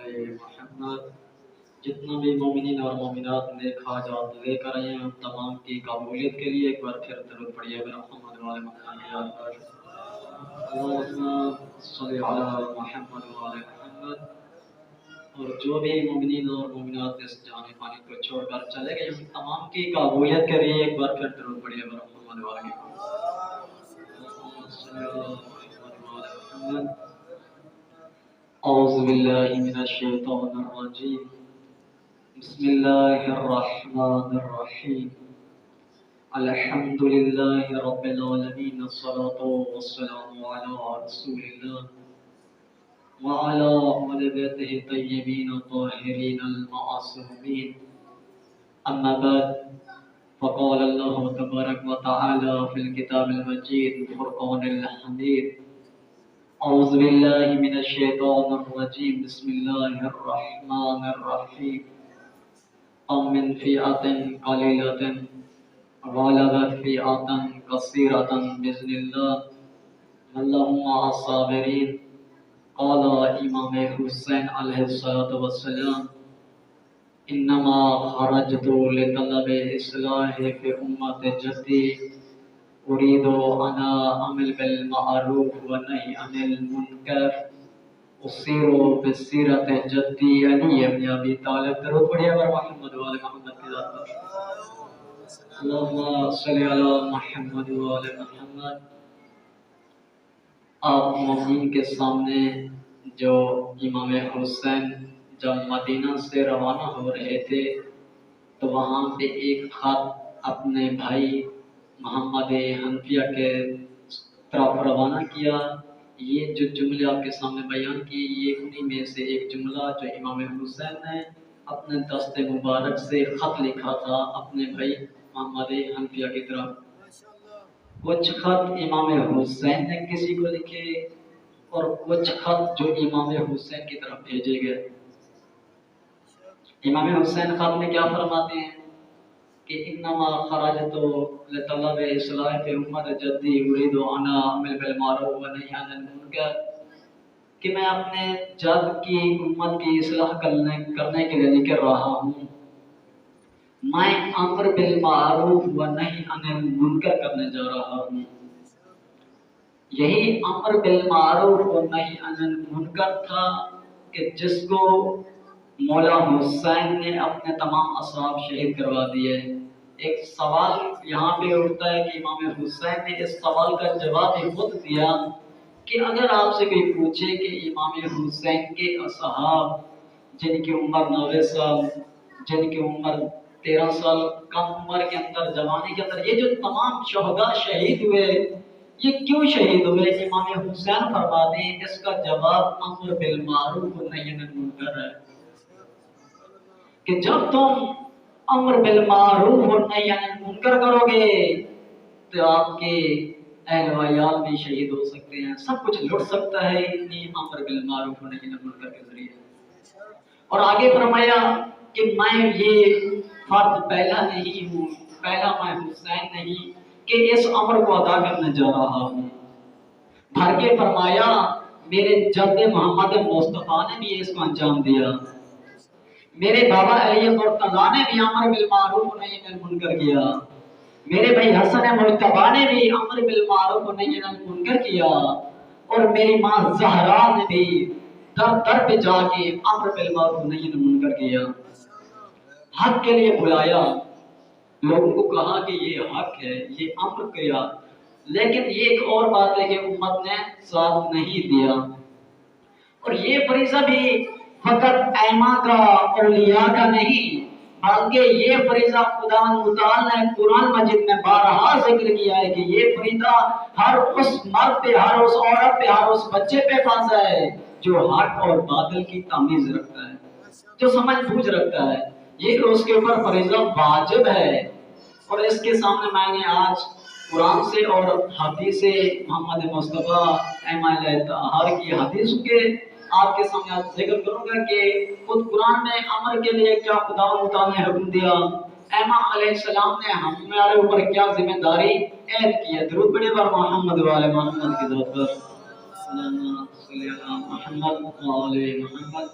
محمد جتنا بھی مومنین اور مومنات نیک حاجات لے کر آئے ہیں ان تمام کی قبولیت کے لیے ایک بار پھر درود پڑھیے محمد وعلى محمد اللهم صل على محمد وعلى محمد۔ اور جو بھی مومنین اور مومنات اس جہان فانی کو چھوڑ کر چلے گئے ان تمام کی قبولیت کے لیے ایک بار پھر درود پڑھیے محمد وعلى محمد۔ اعوذ باللہ من الشیطان الرجیم، بسم اللہ الرحمن الرحیم، الحمد للہ رب العالمین، الصلاة والسلام علی رسول اللہ وعلى آل بیتہ الطیبین الطاہرین المعصومین، اما بعد فقال اللہ تبارک وتعالی فی الکتاب المجید فرقان الحمید، اعوذ باللہ من الشیطان الرجیم، بسم اللہ الرحمن الرحیم، ام من فئۃ قلیلۃ غلبت فئۃ کثیرۃ باذن اللہ واللہ مع الصابرین۔ قال امام حسین علیہ السلام، انما خرجت لطلب اصلاح فی امت جدی اريد ان اعمل بالمعروف ونهي عن المنکر اسیر بسیرت جدی علی بن ابی طالب۔ درود پڑھیے اگر محمد وعلی محمد کی ذات پر، اللہم صلی علی محمد وعلی محمد۔ آپ مومنین کے سامنے جو امام حسین جب مدینہ سے روانہ ہو رہے تھے تو وہاں پہ ایک خط اپنے بھائی محمد حنفیہ کے طرف روانہ کیا۔ یہ جو جملے آپ کے سامنے بیان کی یہ انہی میں سے ایک جملہ جو امام حسین نے اپنے دست مبارک سے خط لکھا تھا اپنے بھائی محمد حنفیہ کی طرف۔ کچھ خط امام حسین نے کسی کو لکھے اور کچھ خط جو امام حسین کی طرف بھیجے گئے۔ امام حسین خط میں کیا فرماتے ہیں کہ انما خرجت لطلب اصلاح فی امت جدی اريد ان اعمل بالمعروف ونهي عن المنکر، کہ میں اپنے جد کی امت کی اصلاح کرنے کے لیے نکل رہا ہوں، میں امر بالمعروف ونہی عن المنکر کرنے جا رہا ہوں۔ یہی امر بالمعروف ونہی عن المنکر تھا کہ جس کو مولا حسین نے اپنے تمام اصحاب شہید کروا دیے۔ ایک سوال یہاں پہ اٹھتا ہے کہ امام حسین نے اس سوال کا جواب ہی خود دیا کہ اگر آپ سے کوئی پوچھے کہ امام حسین کے اصحاب جن کی عمر 90 سال، جن کی عمر 13 سال کم عمر کے اندر، جوانی کے اندر، یہ جو تمام شہداء شہید ہوئے یہ کیوں شہید ہوئے؟ امام حسین فرماتے ہیں اس کا جواب امر بالمعروف ونہی عن المنکر ہے، کہ جب تم امر بالمعروف ونہی عن المنکر کرو گے تو آپ کے اہل و عیال بھی شہید ہو سکتے ہیں، سب کچھ لٹ سکتا ہے انہی امر بالمعروف ونہی عن المنکر کے ذریعے۔ اور آگے فرمایا کہ میں یہ فرض پہلا نہیں ہوں، پہلا میں حسین نہیں کہ اس امر کو ادا کرنے جا رہا ہوں، بھر کے فرمایا میرے جد محمد مصطفیٰ نے بھی اس کو انجام دیا، میرے بابا علی مرتضیٰ نے بھی امر بالمعروف ونہی عن المنکر کیا، میرے بھائی حسن مجتبیٰ نے بھی امر بالمعروف ونہی عن المنکر کیا، اور میری ماں زہرا نے بھی در در پہ جا کے امر بالمعروف ونہی عن المنکر کیا۔ حق کے لیے بلایا، لوگوں کو کہا کہ یہ حق ہے، یہ امر کیا، لیکن یہ ایک اور بات ہے کہ امت نے ساتھ نہیں دیا۔ اور یہ فریضہ بھی فقط ائمہ کا، اولیاء کا نہیں، بلکہ یہ فریضہ خدا متعال نے قرآن مجید میں بارہا ذکر کیا ہے کہ یہ فریضہ ہر اس مرد پہ، ہر اس عورت پہ، ہر اس بچے پہ فرض ہے جو حق اور باطل کی تمیز رکھتا ہے، جو سمجھ بوجھ رکھتا ہے، یہ اس کے اوپر فریضہ واجب ہے۔ اور اس کے سامنے میں نے آج قرآن سے اور حدیث محمد مصطفیٰ ائمہ کی حدیث کے آپ کے سامنے ذکر کروں گا کہ خود قرآن میں امر کے لیے کیا خدا متعال نے حکم دیا، ائمہ علیہ السلام نے ہمارے اوپر کیا ذمہ داری عائد کی ہے۔ درود پڑھیے بر محمد وعلی محمد کی ذات پر، اللہم صلی علی محمد وعلی محمد۔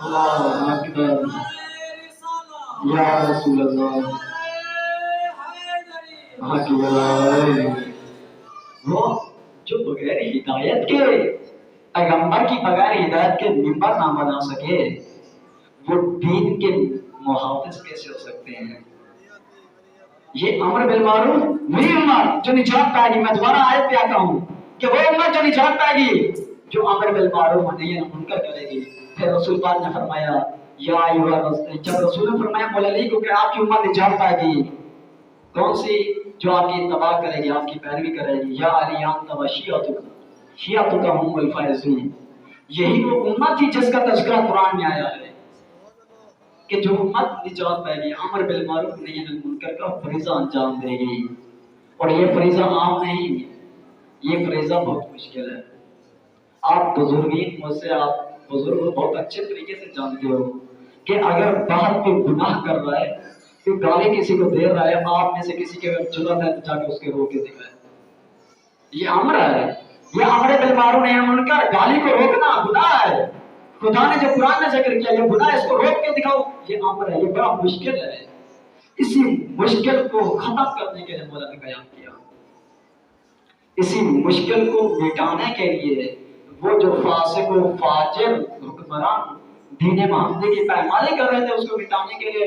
اللہ اکبر یا رسول اللہ وہ جو بغیر ہدایت کے پیغمبر کی بغیر ہدایت کے ممبر نہ بنا سکے وہ دین کے محافظ کیسے ہو سکتے ہیں؟ یہ امر بالمعروف وہی امت جو نجات پائے گی. میں دوبارہ آیت پہ آتا ہوں کہ وہ امت جو نجات پائے گی جو امر بالمعروف و نہی عن المنکر کرے گی. پھر رسول پاک نے فرمایا یا ایھا الرسول، جب رسول نے فرمایا مولا علی کو کہ آپ کی امت نجات پائے گی کون سی؟ جو آپ کی اتباع کرے گی، آپ کی پیروی کرے گی. یا علی انت و شیعتک هم الفائزون. یہی وہ امت تھی جس کا تذکرہ قرآن میں آیا ہے کہ جو امت نجات پائے گی امر بالمعروف نہی عن المنکر کا فریضہ انجام دے گی. اور یہ فریضہ عام نہیں، یہ فریضہ بہت مشکل ہے. آپ بزرگین مجھ سے، آپ بزرگ بہت اچھے طریقے سے جانتے ہو کہ اگر باہر کوئی گناہ کر رہا ہے، کوئی گالی کسی کو دے رہا ہے، آپ میں سے کسی کے اگر جرأت ہے تو جا کے اس کے رو کے دکھائے. یہ امر ہے، یہ امر بالمعروف نہی عن المنکر. گالی کو روکنا گناہ ہے. خدا نے جو قرآن میں ذکر کیا یہ گناہ، اس کو روک کے دکھاؤ، یہ امر ہے. یہ بڑا مشکل ہے. اسی مشکل کو ختم کرنے کے لیے مولا نے قیام کیا. اسی مشکل کو مٹانے کے لیے وہ جو فاسق و فاجر حکمران دین محمدی کی پائمانی کر رہے تھے اس کو مٹانے کے لیے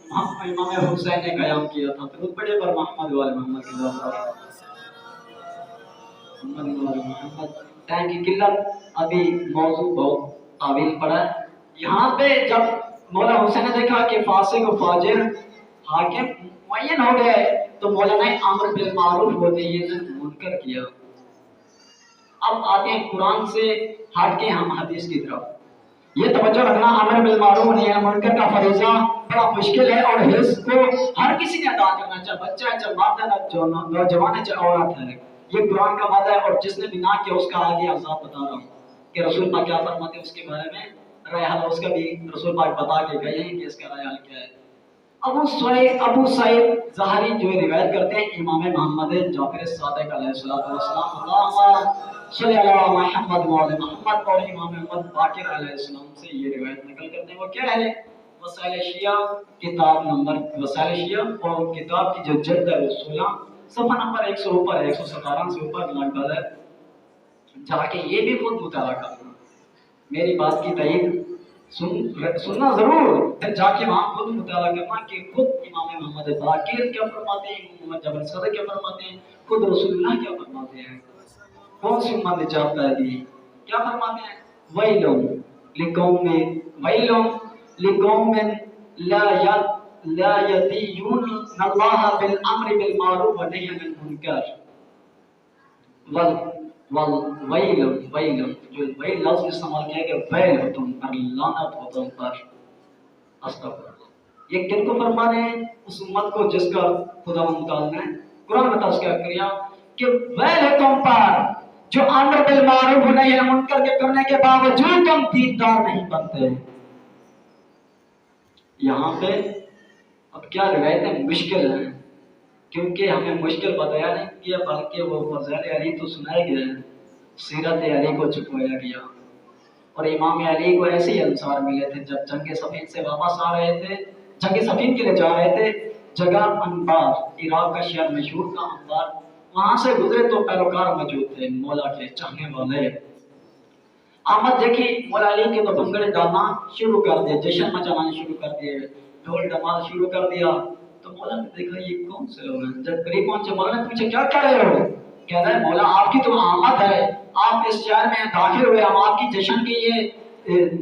امام حسین نے قیام کیا تھا. درود پڑھے پر محمد وال محمد کی محمد. ٹائم کی قلت، ابھی موضوع بہت طویل پڑا ہے. یہاں پہ جب مولا حسین نے دیکھا کہ فاسق و فاجر حاکم معین ہو گئے تو مولا نے امر بالمعروف و نہی عن المنکر کیا. اب آتے ہیں قرآن سے ہٹ کے ہم حدیث کی طرف. یہ توجہ رکھنا امر بالمعروف و نہی عن المنکر کا فریضہ بڑا مشکل ہے اور اس کو ہر کسی نے ادا کرنا، چاہے بچہ ہے، چاہے مرد ہے، چاہے نوجوان ہے، چاہے عورت ہے. یہ قرآن کا وعدہ ہے اور جس نے بھی نہ کیا اس کا آگے عذاب بتا رہا ہوں کہ رسول پاک کیا فرماتے ہیں اس کے بارے میں. رائے حل اس کا بھی رسول پاک بتا کے گئے ہیں کہ اس کا رائے حل کیا ہے. ابو سعید ظاہری جو روایت کرتے ہیں امام محمد جعفر صادق علیہ السلام، اللہم صلی اللہ محمد وعلی محمد، اور امام محمد باقر علیہ السلام سے یہ روایت نقل کرتے ہیں. وہ کیا ہے؟ وسائل شیعہ کتاب نمبر وسائل شیعہ اور کتاب کی جو جلد ہے وہ 16 صفحہ نمبر 100 اوپر 117 سے اوپر لگ بھگ ہے. جا کے یہ بھی خود مطالعہ کرنا. میری بات کی تائید سننا ضرور، پھر جا کے وہاں خود مطالعہ کرنا کہ خود امام محمد باقر کیا فرماتے ہیں، محمد جعفر صادق کیا فرماتے ہیں، خود رسول اللہ کیا فرماتے ہیں. کون سی امت نجات پائے گی؟ کیا فرماتے ہیں؟ وَيْلٌ لِقَوْمٍ لا يَطِيعُونَ اللَّهَ بِالْأَمْرِ بِالْمَعْرُوفِ وَالنَّهْيِ عَنِ الْمُنكَرِ. وَيْلٌ جو ویل لفظ استعمال کیا کہ ویل ہو تم پر، لعنت ہو تم پر. استغفر اللہ. یہ کن کو فرما رہے ہیں؟ اس امت کو جس کا خدا متعال نے قرآن میں تذکرہ کیا کہ ویل ہے تم پر جو امر بالمعروف و نہی عن المنکر کے کرنے کے باوجود تم دیندار نہیں بنتے. یہاں پہ اب کیا روایتیں مشکل ہیں کیونکہ ہمیں مشکل بتایا نہیں کیا بلکہ وہ فضائل علی تو سنائے گئے ہیں، سیرت علی کو چھپایا گیا. اور امام علی کو ایسے ہی انصار ملے تھے جب جنگ صفین سے واپس آ رہے تھے، جنگ صفین کے لیے جا رہے تھے. جگہ انبار، عراق کا شہر مشہور تھا انبار، وہاں سے گزرے تو پیروکار موجود تھے مولا کے چاہنے والے. آمد دیکھی مولا علی کے تو بنگڑے ڈالنا شروع کر دیے، جشن مچانا شروع کر دیے، ڈھول ڈمال شروع کر دیا. تو مولا نے دیکھا یہ کون سے لوگ ہیں. جب قریب پہنچے مولا نے پوچھا کیا کر رہے ہو؟ کہہ رہے مولا آپ کی تو آمد ہے، آپ اس شہر میں داخل ہوئے، ہم آپ کی جشن کے یہ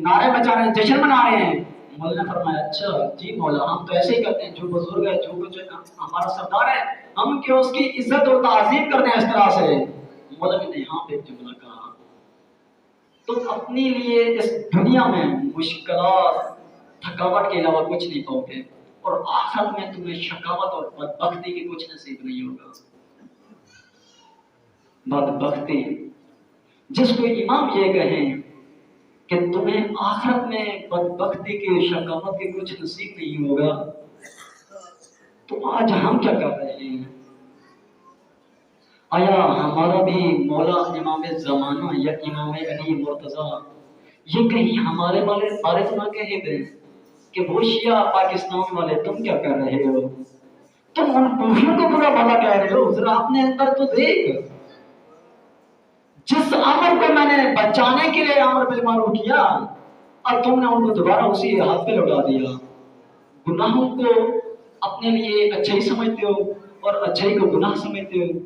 نعرے بجا رہے ہیں، جشن منا رہے ہیں. مولا نے فرمایا اچھا جی مولا ہم تو ایسے ہی کرتے ہیں، جو بزرگ ہے جو کچھ ہمارا سردار ہے ہم کیوں اس کی عزت اور تعظیم کرتے ہیں اس طرح سے. مولا نے یہاں پہ ایک جملہ کہا تم اپنے لیے اس دنیا میں مشکلات تھکاوٹ کے علاوہ کچھ نہیں پاؤ گے اور آخرت میں تمہیں شقاوت اور بدبختی کی کچھ نصیب نہیں ہوگا. بدبختی جس کو امام یہ کہیں کہ تمہیں آخرت میں بدبختی کی شقاوت کی کچھ نصیب نہیں ہوگا، تو آج ہم کیا کر رہے ہیں؟ آیا ہمارا بھی مولا امام زمانہ یا امام علی مرتضیٰ یہ کہیں ہمارے بارے میں نہ کہے دیں کہ وہ شیعہ پاکستان والے تم کیا کر رہے ہو، تم ان کوفیوں کو برا بھلا کہہ رہے ہو، ذرا اپنے اندر تو دیکھ۔ جس امر کو میں نے بچانے کے لیے امر بالمعروف کیا اور تم نے ان کو دوبارہ اسی ہاتھ پہ لگا دیا۔ گناہوں کو اپنے لیے اچھائی سمجھتے ہو اور اچھائی کو گناہ سمجھتے ہو،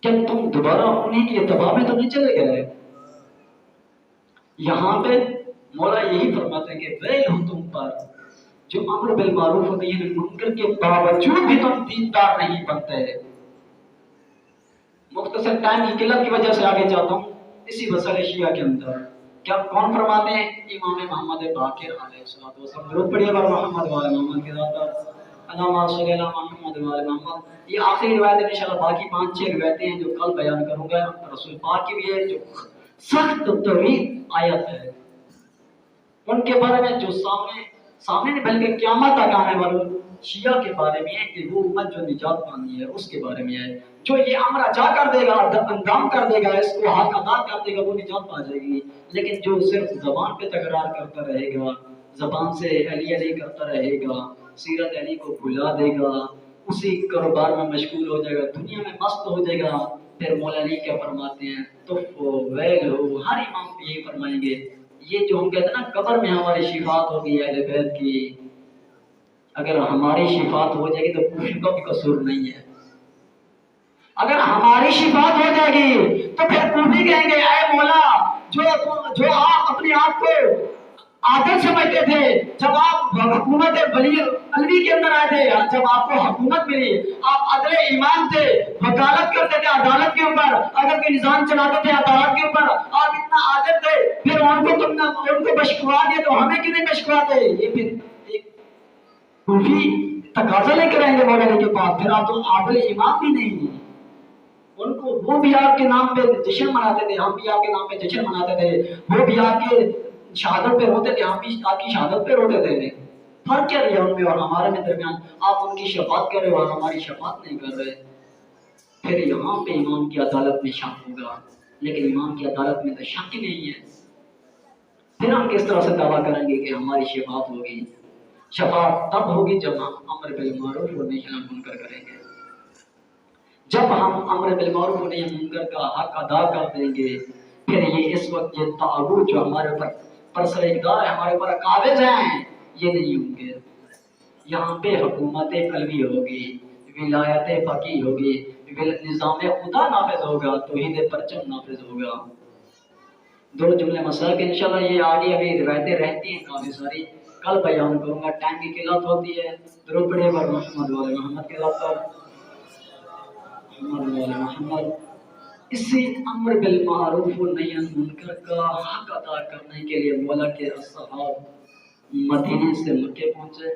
کیا تم دوبارہ انہیں کی اتباع میں تو نہیں چلے گئے؟ یہاں پہ مولا یہی فرماتے ہیں کہ ویل ہو تم پر جو امر بالمعروف و نہی عن المنکر کے باوجود بھی تم دیندار نہیں بنتے۔ مختصر ٹائم کی قلت کی وجہ سے آگے جاتا ہوں اسی مسئلہ شیعہ کے اندر۔ کیا کون فرماتے ہیں؟ امام محمد باقر علیہ السلام۔ درود پڑھیے بار محمد والے محمد کے ذات پر، اللہم صلی اللہ محمد والے محمد۔ یہ آخری روایت ہے، انشاءاللہ باقی 5-6 روایتیں ہیں جو کل بیان کروں گا۔ رسول پاک کی بھی ہے جو سخت توحید آیت ہے، ان کے بارے میں جو سامنے نہیں بلکہ قیامت تک آنے والوں شیعہ کے بارے میں ہے کہ وہ امت جو نجات پانی ہے اس کے بارے میں ہے۔ جو یہ امر اجا کر دے گا، انجام کر دے گا، اس کو حق ادا کر دے گا، وہ نجات پا جائے گی۔ لیکن جو صرف زبان پہ تکرار کرتا رہے گا، زبان سے علی علی کرتا رہے گا، سیرت علی کو بھلا دے گا، اسی کاروبار میں مشغول ہو جائے گا، دنیا میں مست ہو جائے گا، پھر مولا علی کیا فرماتے ہیں؟ تو ویل ہو، ہر امام یہی فرمائیں گے۔ یہ جو ہم کہتے ہیں نا قبر میں ہماری شفاعت ہوگی اہل بیت کی، اگر ہماری شفاعت ہو جائے گی تو کوئی کا بھی قصور نہیں ہے۔ اگر ہماری شفاعت ہو جائے گی تو پھر کوفی کہیں گے اے مولا جو آپ اپنے آپ کو عادل سمجھتے تھے، جب آپ حکومت ولی الوی کے اندر آئے تھے، جب آپ کو حکومت ملی، آپ عدل ایمان تھے، وکالت کرتے تھے عدالت کے اوپر، اگر کوئی نظام چلاتے تھے عدالت کے اوپر، آپ اتنا عادل تھے، پھر ان کو تم نے ان کو بشکوا دیا تو ہمیں کیوں نہیں بشکواتے؟ یہ پھر ایک صوفی تقاضا لے کر آئیں گے مولا علی کے پاس، پھر آپ تو عادل ایمان بھی نہیں۔ ان کو وہ بھی آپ کے نام پہ جشن مناتے تھے، ہم بھی آپ کے نام پہ جشن مناتے تھے، وہ بھی آپ کے شہادت پہ روتے تھے، ہم بھی آپ کی شہادت پہ روتے تھے۔ فرق کیا رہا ان میں اور ہمارے میں درمیان؟ آپ ان کی شفاعت کر رہے ہو اور ہماری شفاعت نہیں کر رہے۔ پھر یہاں پہ امام کی عدالت میں شک ہوگا، لیکن امام کی عدالت میں تو شک ہی نہیں ہے۔ پھر ہم کس طرح سے دعویٰ کریں گے کہ ہماری شفاعت ہوگی؟ شفاعت تب ہوگی جب ہم امر بالمعروف و نہی عن المنکر کریں گے، جب ہم امر بالمعروف و نہی عن المنکر کا حق ادا کر دیں گے۔ پھر یہ اس وقت یہ طاغوت جو ہمارے پر سر اقدار ہے، ہمارے پر قابض ہیں، یہ نہیں ہوں گے۔ یہاں پہ حکومت قلبی ہوگی، ولایت فقی ہوگی، نظام خدا نافذ ہوگا، توحید پرچم نافذ ہوگا۔ دو جملے مسائل کے انشاءاللہ یہ آگے ابھی روایتیں رہتی ہیں کافی ساری، کل بیان کروں گا، ٹائم کی قلت ہوتی ہے۔ درود پڑھیے بر محمد والے محمد کے ذات پر، محمد والے محمد۔ اسی امر بالمعروف و نہی عن المنکر کا حق ادا کرنے کے لیے مولا کے اصحاب مدینے سے مکے پہنچے۔